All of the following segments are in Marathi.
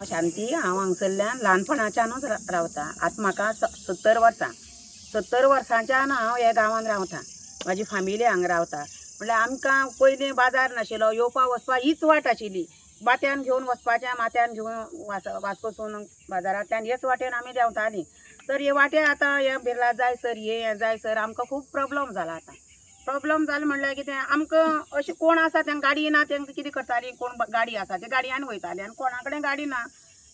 शांती हांव हांगसरल्यान ल्हानपणाच्यानूच रावता. आतां म्हाका 70 वर्सां. 70 वर्सांच्यान हांव ह्या गांवांत रावतां. म्हाजी फामिली हांगा रावता. म्हणल्यार आमकां पयलीं बाजार नाशिल्लो, येवपा वचपा हीच वाट आशिल्ली. बात्यान घेवन वचपाचें, माथ्यान घेवन वास्कोसून बाजारांतल्यान हेच वाटेन आमी देंवतालीं. तर हे वाटे आतां हे बिर्ला जायसर हे जायसर आमकां खूब प्रॉब्लम जाला आतां. प्रॉब्लम जालें म्हणल्यार कितें आमकां अशें कोण आसा तेंकां गाडी ना तेंकां कितें करतालीं, कोण गाडी आसा ते गाडयान वयतालीं आनी कोणा कडेन गाडी ना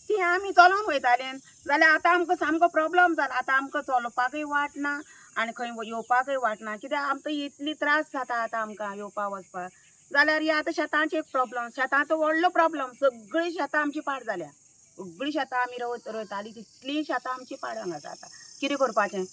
ती आमी चलोन वयतालीं. जाल्यार आतां आमकां सामको प्रॉब्लम जाला. आतां आमकां चलपाकय वाट ना आनी खंय येवपाकय वाट ना. कित्याक आमकां इतली त्रास जाता आतां आमकां येवपा वचपाक. जाल्यार हे आतां शेतांचें एक प्रॉब्लम. शेतांचो व्हडलो प्रॉब्लम. सगळीं शेतां आमची पाड जाल्या. सगळीं शेतां आमी रोयतालीं तितलीं शेतां आमची पाड हांगा जाता. कितें करपाचें?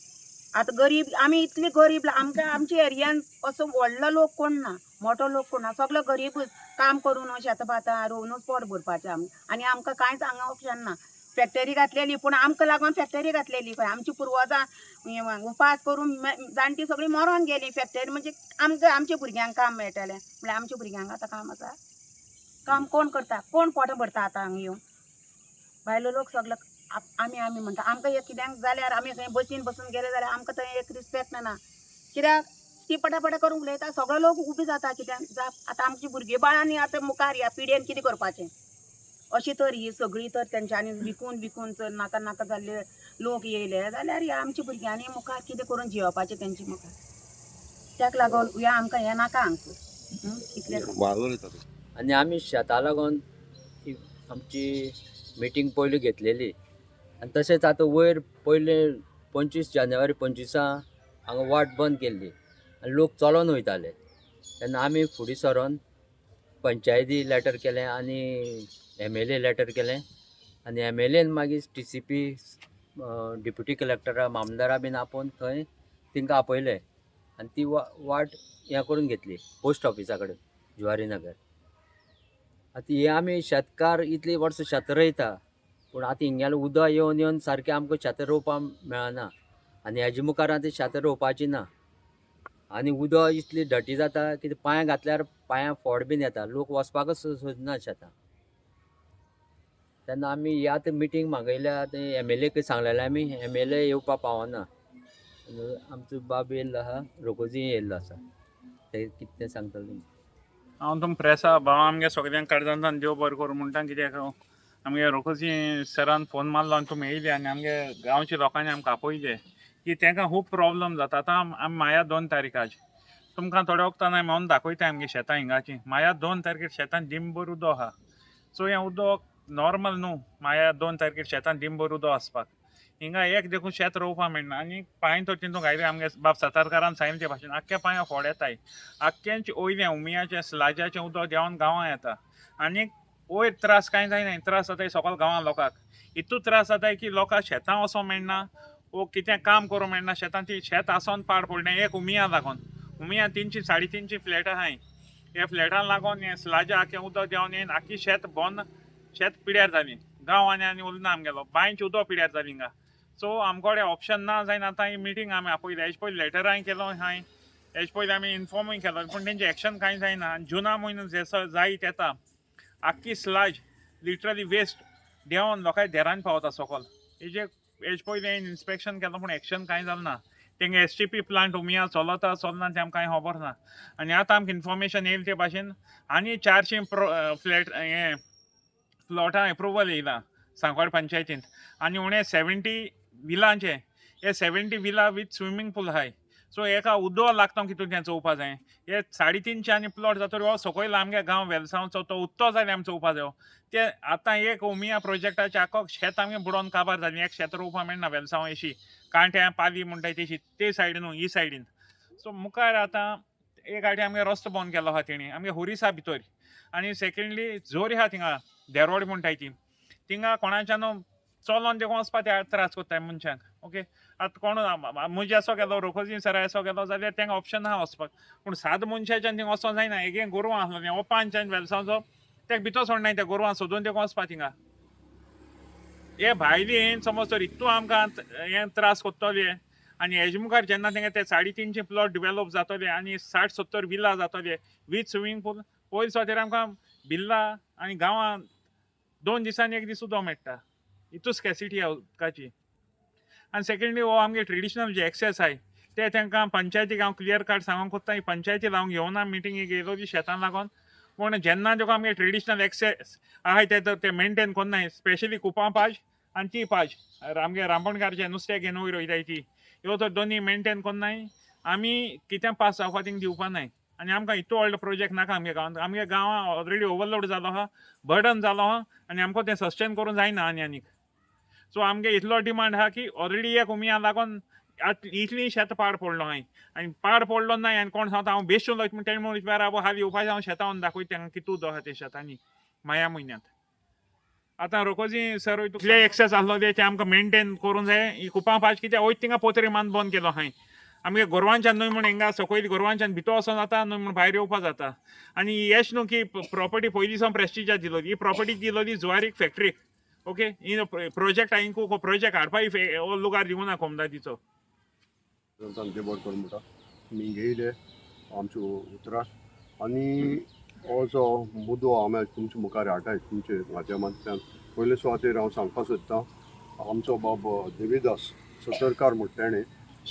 आतां गरीब आमी इतली गरीब आमकां आमच्या एरियान असो व्हडलो लोक कोण ना, मोठो लोक कोण ना, सगलो गरीबूच काम करून शेतां भातां रोवनूच पोट भरपाचें आनी आमकां कांयच हांगा ऑप्शन ना. फॅक्टरी घातलेली पूण आमकां लागून फॅक्टरी घातलेली खंय. आमची पुर्वजां उपास करून जाणटी सगळीं मरोन गेलीं. फॅक्टरी म्हणजे आमकां आमच्या भुरग्यांक काम मेळटलें म्हणल्यार आमच्या भुरग्यांक आतां काम आसा? काम कोण करता? कोण पोटां भरता आतां हांगा येवन? भायलो लोक सगलो आमी आमी म्हणटा. आमकां एक कित्याक जाल्यार आमी खंय बसीन बसून गेले जाल्यार आमकां थंय एक रिस्पेक्ट ना. कित्याक ती पटापटा करून उलयता, सगळो लोक उबी जाता. कित्याक आतां आमची भुरगीं बाळांनी आतां मुखार ह्या पिड्येन कितें करपाचें? अशी तर ही सगळी तर तेंच्यांनी विकून तर नाका नाका जाल्ले लोक येयले जाल्यार ह्या आमच्या भुरग्यांनी मुखार कितें करून जेवपाचें तेंचे मुखार. त्याक लागून ह्या आमकां हें नाका हांगसर. इतलें आनी आमी शेता लागून आमची मिटींग पयली घेतलेली आनी तशेंच आतां वयर पयले 25 जानेवारी 25 हांगा वाट बंद केल्ली आनी लोक चलोन वयताले. तेन्ना आमी फुडें सरोन पंचायती लेटर केलें आनी MLA लेटर केलें आनी MLAन मागीर TCP डिप्युटी कलेक्टरा मामदारा बीन आपोवन थंय तिंकां आपयलें आनी ती वाट हें करून घेतली पोस्ट ऑफिसा कडेन जुवारी नगर. आतां हे आमी शेतकार इतली वर्सां शेत रोयता पूण आतां हिंगेलें उदक येवन येवन सारकें आमकां शेत रोवपाक मेळना आनी हेजे मुखार आतां शेत रोवपाची ना आनी उदक इतली डटी जाता की पांय घातल्यार पांयां फोड बीन येता. लोक वचपाकच सोदना शेतां. तेन्ना आमी ही आतां मिटींग मागयल्या आतां MLAक सांगलेलें आमी. MLA येवपा पावना. आमचो बाब येयल्लो आहा, रोकोजी येयल्लो आसा. ते कितें तें सांगतलो तुमी. हांव तुमकां प्रेसा भाव आमगे सगळ्यांक कडदांतान देव बरें करूं म्हणटा. कित्याक आमगे रोकोजी सरान फोन मारलो आनी तुमी येयले आनी आमगे गांवच्या लोकांनी आमकां आपयले की तांकां खूब प्रॉब्लम जाता. आतां आमी माया 2 तारीखार तुमकां थोड्या वक्तान हांवें मेळून दाखयता आमगे शेतां हिंगाची. माया 2 तारखेर शेतान दिमभर उदक आहा. सो हें उदक नॉर्मल न्हू. माया 2 तारखेर शेतान दिमभर उदक आसपाक. हिंगा एक देखून शेत रोवपा मेळना आनी पांय तर तितूंक घायले आमगे बाब सातारकारान सांगिल्ले ते भाशेन आख्ख्या पांयां फोड येताय. आख्ख्यांचे वयलें उमियाचें स्लाजाचें उदक देंवन गांवां येता आनीक वयर त्रास कांय जायना. त्रास जाताय सकयल गांवां लोकांक. इतू त्रास जाताय की लोकांक शेतां वचोंक मेळना वो कितें काम करूंक मेळना. शेतां ती शेत आसोन पाड पडलें एक उमिया लागून. उमिया 300 350 फ्लॅट आहाय. ह्या फ्लॅटान लागून हें स्लाजा आख्खें उदक देंवन येवन आख्खी शेत बंद शेत पिड्यार जालीं. गांव आनी उरना आमगेलो. बांयचें उदक पिड्यार जालीं हिंगा. सो आमचे कडेन ऑप्शन ना जायन आतां ही मिटींग आमी आपयल्या. हेजे पयलीं लेटराय केलो हाय. हेजे पयलीं आमी इन्फॉर्मूय केलो पूण तेंचें एक्शन कांय जायना. आनी जुना म्हयनो जसो जायत येता आख्खी स्लाज लिटरली वेस्ट देंवन लोकांच्या देरान पावता सकयल. हेजे पयलीं हांवें इन्स्पेक्शन केलो पूण एक्शन कांय जालें ना. तेंगे STP प्लांट उमिया चलता चलना तें आमकां कांय खबर ना. आनी आतां आमकां इन्फॉर्मेशन येयलें ते भाशेन आनी 400 फ्लॅट हें प्लॉटां एप्रुवल येयला सांकवाड पंचायतीन आनी उणें 70 विलांचे. हे 70 विला वीथ स्विमींग पूल आहाय. सो हेका उदक लागता कितून तें चोवपा जाय. हे 350 आनी प्लॉट जातकीर हो सकयल आमगे गांव वेलसांवचो तो उरतो जाल्यार आमी चोवपा जायो. ते आतां एक उमिया प्रोजेक्टाचें आख्खो शेत आमगे बुडोवन काबार जालें. एक शेत रोवपा मेळना वेलसांव अशी कांट्यां पाली म्हणटाय तशी ते सायडीन न्हू ही सायडीन. सो मुखार आतां एक आटी आमगे रस्तो बंद केलो आहा तेणी आमगे हुरीसा भितर. आनी सेकेंडली झोर आहा थिंगा देरोड म्हणटाय ती. थिंगा कोणाच्यान चलोन देखून वचपा ते त्रास कोत्ताय मनशांक. ओके आतां कोण मुजी असो गेलो रोकोजी सराय असो गेलो जाल्यार तेंकां ऑप्शन आहा वचपाक. पूण साद मनशाच्यान थिंगा वचोंक जायना. एक गोरवां आसलो हो पांचान वेलसांवचो तेका भितर सोडनाय त्या गोरवां सोदून देखून वचपा थिंगा. हे भायली समज तर इतू आमकां हें त्रास कोत्तोले आनी हेजे मुखार जेन्ना तेंगे ते 350 प्लॉट डिवेलप जातले आनी 60-70 विला जातले वीथ स्विमींग पूल पयलीं सुवातेर आमकां बिल्ला आनी गांवांत 2 दिसांनी एक दीस उदक मेळटा. इतू स्कॅसिटी आहा उदकाची. आनी सेकंडली हो आमगे ट्रेडिशनल जे एक्सेस आहाय ते तांकां पंचायतीक हांव क्लियर काट सांगूंक कोत्ता ही पंचायतीक हांव घेवना मिटिंगेक येयलो ती शेतान लागोन. पूण जेन्ना तुका आमगे ट्रेडिशनल एक्सेस आहाय ते मेंटेन कोन्नाय स्पेशली कुपां पाज आनी ती पाज आमगे रांपणकार नुस्तें घेवन वयर वयताय ती ह्यो तर दोनी मेंटेन कोन्नाय. आमी कितें पास जावपा थिंग दिवपा नाय आनी आमकां इतू व्हडलो प्रोजेक्ट नाका आमगे गांवांत. आमगे गांवां ऑलरेडी ओवरलोड जालो आहा, बर्डन जालो आहा आनी आमकां तें सस्टेन करूंक जायना आनीक. सो आमगे इतलो डिमांड आहा की ऑलरेडी एक उमया लागोन इतली शेत पाड पडलो हांय आनी पाड पडलो नाय आनी कोण सांगता हांव बेश्टो लोयता तेणी म्हणून बाराबो हाली येवपाचें हांव शेतान दाखयता तांकां कितू उदक आहा ते शेतांनी माया म्हयन्यांत. आतां रोकोजी सर इतले एक्सेस आहलो ते आमकां मेंटेन करूंक जाय. ही कुपां पाज कित्याक वयत थिंगा पोतरी मान बंद केलो हांय. आमगे गोरवांच्यान न्हय म्हूण हिंगा सकयल गोरवांच्यान भितर वचों जाता न्हय म्हूण भायर येवपा जाता. आनी हेच न्हू की प्रॉपर्टी पयलीं सावन प्रेस्टिजाक दिलोली. ही प्रॉपर्टी दिलोली जुवारीक फॅक्टरीक. ओके ही प्रोजेक्ट हांवें प्रोजेक्ट हाडपा हो लुगार दिवना कोमदादीचो. ते बरें करून म्हणटा आमी घेयले आमचे उतरां आनी हो जो मुद्दो हांवें तुमचे मुखार हाडटाय तुमचे माध्यमांतल्यान पयले सुवातेर हांव सांगपाक सोदतां. आमचो बाब देविदास सतरकार म्हणटा ताणें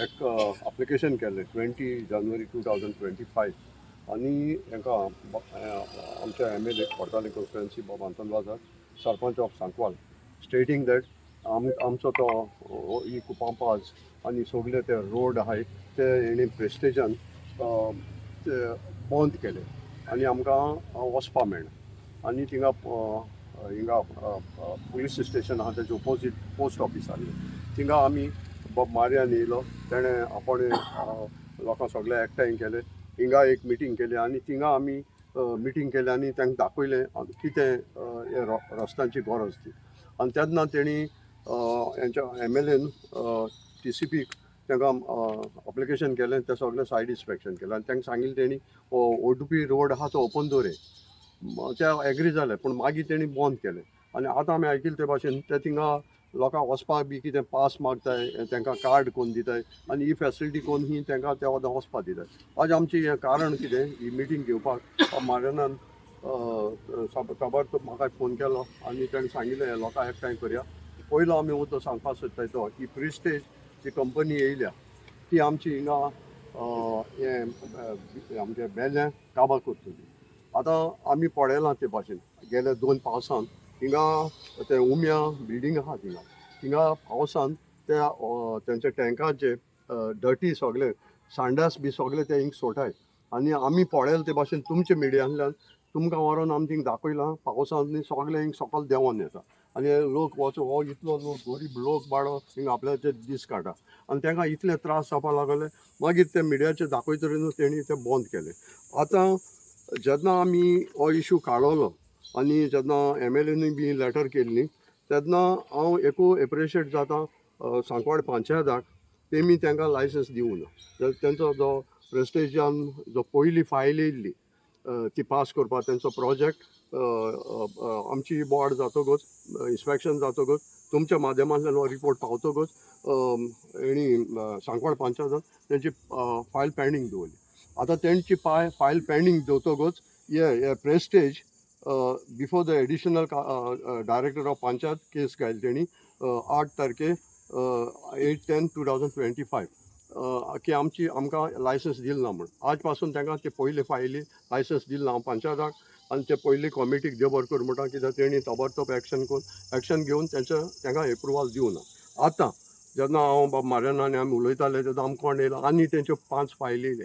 एक एप्लिकेशन केल्लें 20 जानेवारी 2025 आनी हांकां आमच्या MLA कोर्ताले कॉन्स्टिट्युएन्सी बाब आंतन बाजार सरपंच ऑफ सांकवाल स्टेटींग दॅट आमचो तो ही कुपां पाज आनी सगळे ते रोड आहाय ते हेणी प्रेस्टेजान बंद केले आनी आमकां वचपा मेळना. आनी थिंगा हिंगा पुलीस स्टेशन आहा तेजे ऑपोजीट पोस्ट ऑफिस आसलें थिंगा आमी बाब मार्यान येयलो. तेणें आपण लोकां सगळे एकठांय केले. हिंगा एक मिटींग केली आनी थिंगा आमी मिटींग केली आनी तांकां दाखयलें कितें हे रस्त्यांची गरज ती. आनी तेन्ना तेणी हेंच्या MLAन TCPक तांकां एप्लिकेशन केलें तें सगळें सायड इन्स्पेक्शन केलें आनी तांकां सांगिल्लें तेणी ODP रोड आहा तो ओपन दवरे ते एग्री जाले पूण मागीर तेणी बंद केलें. आनी आतां आमी आयकिल्ले ते भाशेन ते थिंगा लोकांक वचपाक बी कितें पास मागताय तांकां कार्ड कोन्न दिताय आनी ही फेसिलिटी कोन्न ही तांकां त्या वदां वचपाक दिताय. आज आमचें हें कारण कितें ही मिटींग घेवपाक मार्यानान ताबडतोब म्हाका फोन केलो आनी ताणें सांगिल्लें हे लोकांक एकठांय करया. पयलो आमी मुद्दो सांगपाक सोदताय तो ही प्रिस्टेज जी कंपनी येयल्या ती आमची हिंगा हें आमच्या बेल्ल्या काबार करतली. आतां आमी पळयलां ते भाशेन गेल्या 2 पावसान हिंगा ते उम्या बिल्डींग आहा थिंगा पावसान त्या तेंच्या टँकाचे डर्टी सगळे सांडास बी सगळे ते हिंग सोटाय. आनी आमी पळयले ते भाशेन तुमचे मिडियांतल्यान तुमकां व्हरोन आमी थिंग दाखयलां पावसान सगळे हिंग सकयल देंवोन येता आनी लोक वचो हो इतलो लोक गरीब लोक बाळो हिंग आपल्याचे दीस काडटा आनी तांकां इतले त्रास जावपा लागले. मागीर ते मिडियाचे दाखयतरीन तेणी ते बंद केले. आतां जेन्ना आमी हो इशू काडलो आनी जेन्ना MLAनूय बी लेटर केल्ली तेन्ना हांव एकू एप्रिशिएट जाता सांकवाड पंचायताक तेमी तांकां लायसन्स दिवं ना. तेंचो जो प्रेस्टेजान जो पयली फायल येयल्ली ती पास करपाक तेंचो प्रोजेक्ट आमची बोर्ड जातकच इन्स्पेक्शन जातकच तुमच्या माध्यमांतल्यान हो रिपोर्ट पावतकच हेणी सांकवाड पंचायतान तेंची फायल पेंडींग दवरली. आतां तेंची फायल पेंडींग दवरतकच हे prestige before the additional director of panchayat case घायली तेणी 8 तारखे 8/10/2025 की आमकां लायसन्स दिल ना म्हूण. आज पासून तांकां ते पयले फायली लायसन्स दिल ना हांव पंचायताक आनी ते पयली कॉमिटीक देव बरें कर म्हणटा कित्याक तेणी ताबडतोब एक्शन घेवन तांकां एप्रुवल दिवं ना. आतां जेन्ना हांव बाब मार्यान आनी आमी उलयताले तेन्ना आमकां कोण येयलो आनी तेंच्यो 5 फायली येयले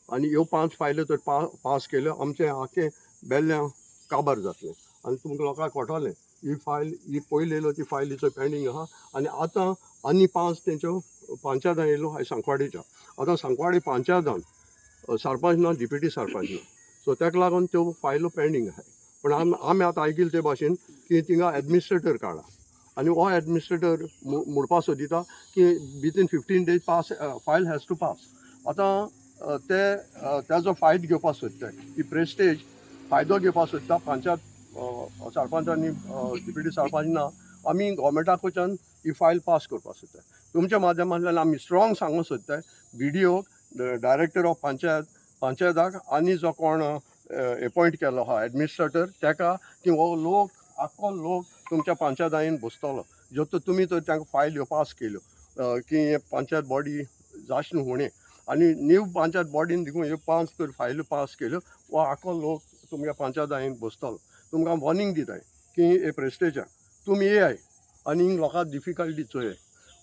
आनी ह्यो 5 फायल्यो तर पास केल्यो आमचें आख्खें बेल्ल्या काबार जातलें. आनी तुमकां लोकांक कळटलें ही फायल ही पयली येयलो ती फायलीचो पेंडींग आहा आनी आतां आनी 5 तेंच्यो पंचायतान येयलो हांवें सांकवाडेच्या. आतां सांकवाडे पंचायतान सरपंच ना डिप्युटी सरपंच ना सो ताका लागून त्यो फायलो पेंडींग आहाय. पूण आमी आतां आयकिल्ले ते भाशेन की थिंगा एडमिनिस्ट्रेटर काडा आनी हो एडमिनिस्ट्रेटर म्हणपा सोदिता की within 15 days pass file has to pass. आतां तेजो फायदो घेवपाक सोदताय ही प्रेस्टेज फायदो घेवपाक सोदता. पंचायत सरपंच आनी डिप्युटी सरपंच ना आमी गोवोरमेंटा कडच्यान ही फायल पास करपाक सोदताय. तुमच्या माध्यमांतल्यान आमी स्ट्रॉंग सांगूंक सोदताय BDO डायरेक्टर ऑफ पंचायताक आनी जो कोण एपॉयंट केलो आहा एडमिनिस्ट्रेटर ताका की हो लोक आख्खो लोक तुमच्या पंचायतायेन बसतलो जो तुमी तर तांकां फायल ह्यो पास केल्यो की हे पंचायत बॉडी जाश न्हू होणे आनी न्यू पंचायत बॉडीन देखून ह्यो 5 तर फायल्यो पास केल्यो वो आख्खो लोक तुमच्या पंचायतायेन बसतलो तुमकां वॉर्निंग दिताय की हे प्रेस्टेजा तुमी येयाय आनी हिंग लोकांक डिफिकल्टी चोय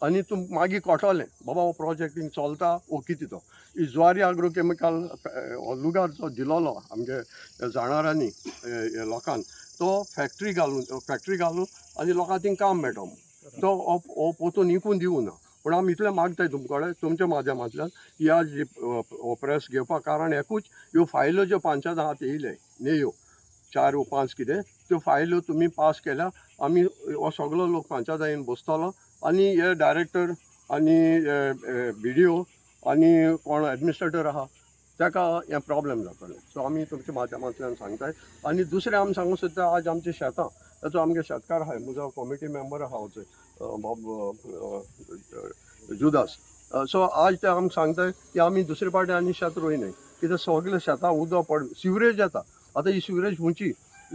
आनी तुम मागीर कळटलें बाबा हो प्रोजेक्ट हिंग चलता वो कितें तो ही ज्वारी आग्रोकेमिकल लुगार जो दिलोलो आमगे जाणारांनी लोकांक तो फॅक्टरी घालून आनी लोकांक थिंग काम मेळटा तो हो पोतून इकून दिवं ना पूण आमी इतलें मागताय तुमचे कडेन तुमच्या माध्यमांतल्यान ह्या जी प्रेस घेवपाक कारण एकूच ह्यो फायल्यो ज्यो पंचायत हात येयले नेयो 4 वा 5 कितें त्यो फायल्यो तुमी पास केल्या आमी हो सगळो लोक पंचायतायेन बसतलो आनी हे डायरेक्टर आनी BDO आनी कोण एडमिनिस्ट्रेटर आहा ताका हें प्रॉब्लेम जातलें सो आमी तुमच्या माध्यमांतल्यान सांगताय आनी दुसरें आमी सांगूं सोदता आज आमचे शेतां ताचो आमगे शेतकार आहाय म्हजो कमिटी मेंबर आहा बॉब जुदास सो आज ते आमकां सांगताय की आमी दुसरे फावटी आनी शेत रोयनाय कित्याक सगळे शेतां उदक पड सिवरेज येता आतां ही सिवरेज खंयची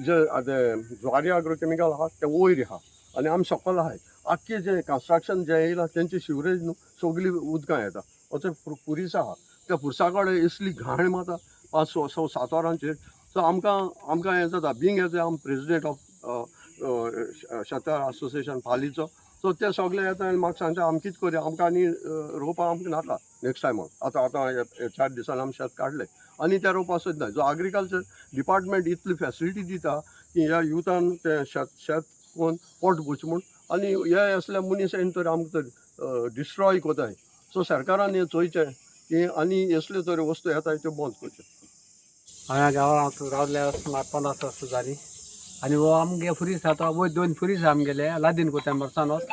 जे आतां ज्वारी आग्रोकेमिकल आहा ते वयर आहा आनी आमी सकयल आहाय आख्खे जे कन्स्ट्रक्शन जे येयलां तेंची सिवरेज न्हू सगळी उदकां येता अशें पुरीस आहा त्या पुरसा कडेन इसली घाण माता 5-7 वरांचेर सो आमकां हें जाता बींग एज आम प्रेसिडेंट ऑफ शेतकार असोसिएशन फालीचो सो ते सगळे येता आनी म्हाका सांगता आमी कितें करया आमकां आनी रोवपाक आमकां नाका नेक्स्ट टायमाक आतां 4 दिसान आमी शेत काडले आनी ते रोवपाक सोदना जो एग्रीकल्चर डिपार्टमेंट इतली फेसिलिटी दिता की ह्या युथान ते शेत कोण पोट भुच म्हूण आनी हे असले मनीस येवन तर आमकां तर डिस्ट्रॉय कोताय सो सरकारान हें चोयचें की आनी असल्यो तरी वस्तू येताय त्यो बंद करच्यो हांगा गांवांत रावल्या सुमार 50 वर्सां जालीं आनी हो आमगे फुरीस आतां वयर 2 फुरीस आमगेले लादीन कोताय वर्सानोच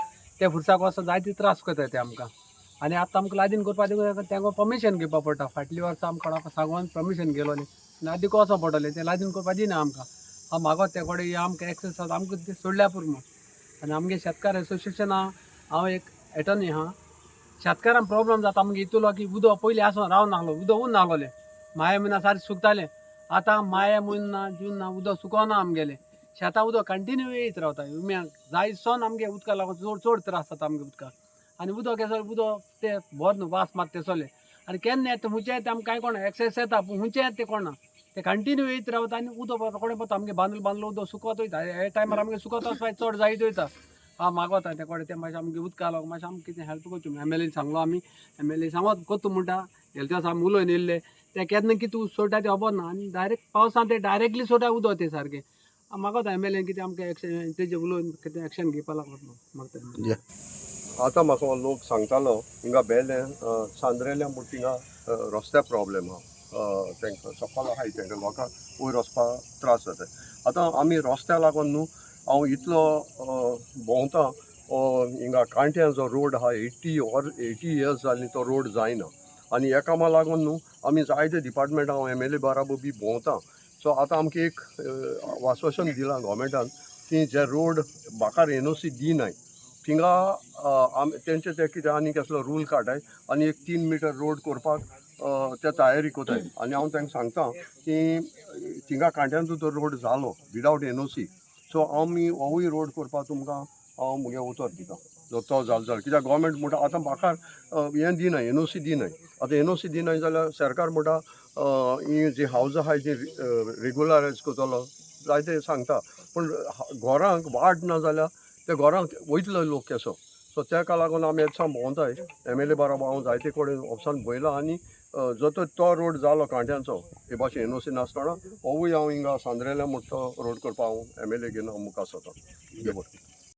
ते फुरसाक वचोन जायते त्रास करताय ते आमकां आनी आतां आमकां लादीन करपाक तांकां परमिशन घेवपाक पडटा फाटलीं वर्सां आमकां सांगून परमिशन गेलो न्ही आनी आदी वचों पडटलें ते लादीन करपाक दिना आमकां हांव मागोत ते कडेन आमकां एक्सेस आसा आमकां ते सोडल्या पुरो म्हूण आनी आमगे शेतकार एसोसिएशना हांव एक एटर्नी आहा शेतकारांक प्रॉब्लम जाता आमगे इतलो की उदक पयलीं आसून रावं नासलो उदक उर नासलोलें माया म्हयन्या सारकें सुकतालें आतां माया म्हयना जून ना उदक सुकोना आमगेलें शेतां उदक कंटिन्यू येयत रावता उम्याक जाय सोन आमगे उदका लागून चड त्रास जाता आमगे उदकाक आनी उदक उदक ते बरें न्हू वास मात ते चले आनी केन्ना येता हुंचे येता आमकां कांय कोणा एक्सेस येता पूण हुंचे येता ते कोणा ते कंटिन्यू येयत रावता आनी उदक रोखडें पडटा आमगे बांदलो उदक सुकत वयता हे टायमार आमगे सुकत वचपाक चड जायत वयता हांव मागोता ते कडेन ते मातशें आमगे उदका लागून मातशें आमकां कितें हेल्प करचें MLA सांगलो आमी MLA सांगोत कोत्तू म्हणटा गेले दिवस आमी उलोवन येयल्ले ते केन्ना कितें सोडटा ते खबर ना आनी डायरेक्ट पावसान ते डायरेक्टली सोडटा उदक ते सारकें मागोता MLA कितें आमकां एक्शन तेजे उलोवन कितें एक्शन घेवपा लागलो मागता आतां म्हाका लोक सांगतालो हिंगा बेले सांद्रेल्या म्हूण थिंगा रस्त्या प्रॉब्लेम आहा तांकां सकयल आहाय तांकां लोकांक वयर वचपाक त्रास जाता आतां आमी रस्त्या लागून न्हू हांव इतलो भोंवता हिंगा कांट्यां जो रोड आहा 80 इयर्स जालीं तो रोड जायना आनी ह्या कामा लागून न्हू आमी जायते डिपार्टमेंट हांव MLA बाराबर बी भोंवता सो आतां आमकां एक आश्वासन दिलां गोवमेंटान की जे रोड म्हाका NOC दिनाय थिंगा तेंचे ते कितें आनी कसलो रूल काडाय आनी एक 3 मिटर रोड करपाक ते तयारी कोताय आनी हांव तांकां सांगता की थिंगा कांट्यांचो तो रोड जालो विदावट NOC सो आमी होवूय रोड करपाक तुमकां हांव मुगे उतर दिता जो तो जालो कित्याक गोवमेंट म्हणटा आतां म्हाका हें दिनाय NOC दिनाय आतां NOC दिनाय जाल्यार सरकार म्हणटा ही जी हावज आहाय ती रेगुलरायज करतलो जायते सांगता पूण घरांक वाड ना जाल्यार ते घरांक वयतलो लोक केसो सो ताका लागून आमी येता भोंवताय MLA बाराबर हांव जायते कडेन वचोन पयलां आनी जो तो रोड जालो कांट्यांचो हे भाशेन NOC नासतना होवूय हांव हिंगा सांद्रेल्या म्हणटा तो रोड करपाक हांव MLA घेवन हांव मुखार सरता